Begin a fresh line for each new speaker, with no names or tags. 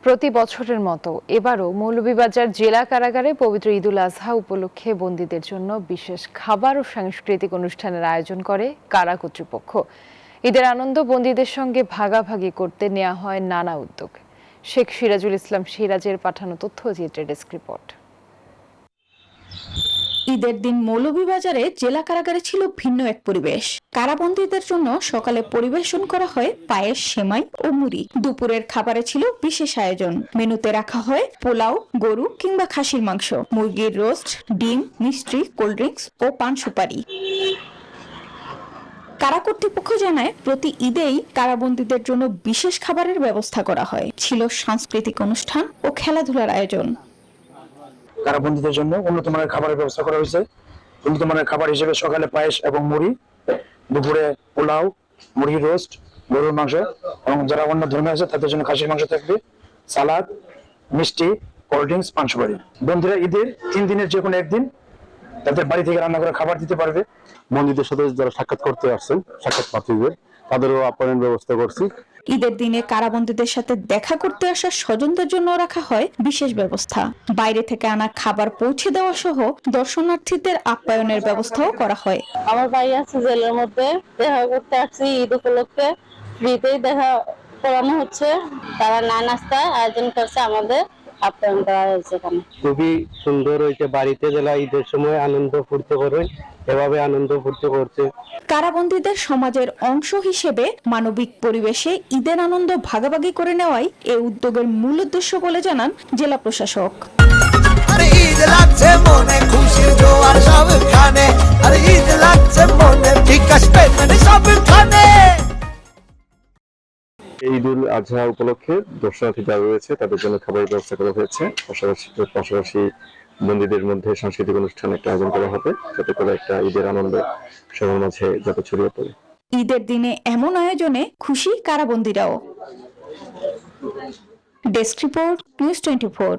প্রতি বছরের মতো এবারও মৌলভীবাজার জেলা কারাগারে পবিত্র ঈদুল আজহা উপলক্ষে বন্দীদের জন্য বিশেষ খাবার ও সাংস্কৃতিক অনুষ্ঠানের আয়োজন করে কারা কর্তৃপক্ষ। ঈদের আনন্দ বন্দীদের সঙ্গে ভাগাভাগি করতে নেওয়া হয় নানা উদ্যোগ। শেখ সিরাজুল ইসলাম সিরাজের পাঠানো তথ্যচিত্রের ডেস্ক রিপোর্ট।
ঈদের দিন মৌলভীবাজারে জেলা কারাগারে ছিল ভিন্ন এক পরিবেশ। কারাবন্দীদের জন্য সকালে পরিবেশন করা হয় পায়েস, সেমাই ও মুড়ি। দুপুরের খাবারে ছিল বিশেষ আয়োজন। মেনুতে রাখা হয় পোলাও, গরু কিংবা খাসির মাংস, মুরগির রোস্ট, ডিম, মিষ্টি, কোল্ড ড্রিঙ্কস ও পান সুপারি। কারা কর্তৃপক্ষ জানায়, প্রতি ঈদেই কারাবন্দীদের জন্য বিশেষ খাবারের ব্যবস্থা করা হয়। ছিল সাংস্কৃতিক অনুষ্ঠান ও খেলাধুলার আয়োজন।
কারাবন্দীদের জন্য উন্নত মানের খাবারের ব্যবস্থা করা হয়েছে। উন্নত মানের খাবার হিসেবে সকালে পায়েস এবং মুড়ি, দুপুরে পোলাও, মুরগির রোস্ট, গরুর মাংস এবং যারা অন্য ধর্মে আছে তাদের জন্য খাসির মাংস থাকবে, সালাদ, মিষ্টি, কোল্ড ড্রিঙ্কস, পান সুপারি। বন্দীরা ঈদের 3 দিনের যে কোনো একদিন তাদের বাড়ি থেকে রান্না করে খাবার দিতে পারবে।
বন্দীদের সাথে যারা সাক্ষাৎ করতে আসছেন, সাক্ষাৎ প্রার্থীদের, তাদেরও আপ্যায়নের ব্যবস্থা করছি।
ঈদের দিনে কারাবন্দীদের সাথে দেখা করতে আসা স্বজনদের জন্য রাখা হয় বিশেষ ব্যবস্থা। বাইরে থেকে আনা খাবার পৌঁছে দেওয়া সহ দর্শনার্থীদের আপ্যায়নের ব্যবস্থাও করা হয়।
আমার ভাই আছে জেলের মধ্যে, দেখা করতে আসছি ঈদ উপলক্ষে। ফ্রিতেই দেখা করানো হচ্ছে। তারা নাস্তা আয়োজন করছে, আমাদের আপ্যায়ন করা হয়েছে এখানে।
খুবই সুন্দর হয়েছে। বাড়িতে যারা ঈদের সময় আনন্দ ফুর্তি করে, এভাবে আনন্দ ফুর্তি করছে।
কারাবন্দীদের সমাজের অংশ হিসেবে মানবিক পরিবেশে ঈদের আনন্দ ভাগাভাগি করে নেওয়াই এই উদ্যোগের মূল উদ্দেশ্য বলে জানান জেলা প্রশাসক।
ঈদুল আজহা উপলক্ষে দর্শনার্থী যারা রয়েছে তাদের জন্য খাবারের ব্যবস্থা করা হয়েছে। পাশাপাশি বন্দীদের মধ্যে সাংস্কৃতিক অনুষ্ঠান একটা আয়োজন করা হবে, যাতে করে একটা ঈদের আনন্দ সবার মাঝে যাতে ছড়িয়ে পড়ে।
ঈদের দিনে এমন আয়োজনে খুশি কারাবন্দীরাও। Desk report, news 24।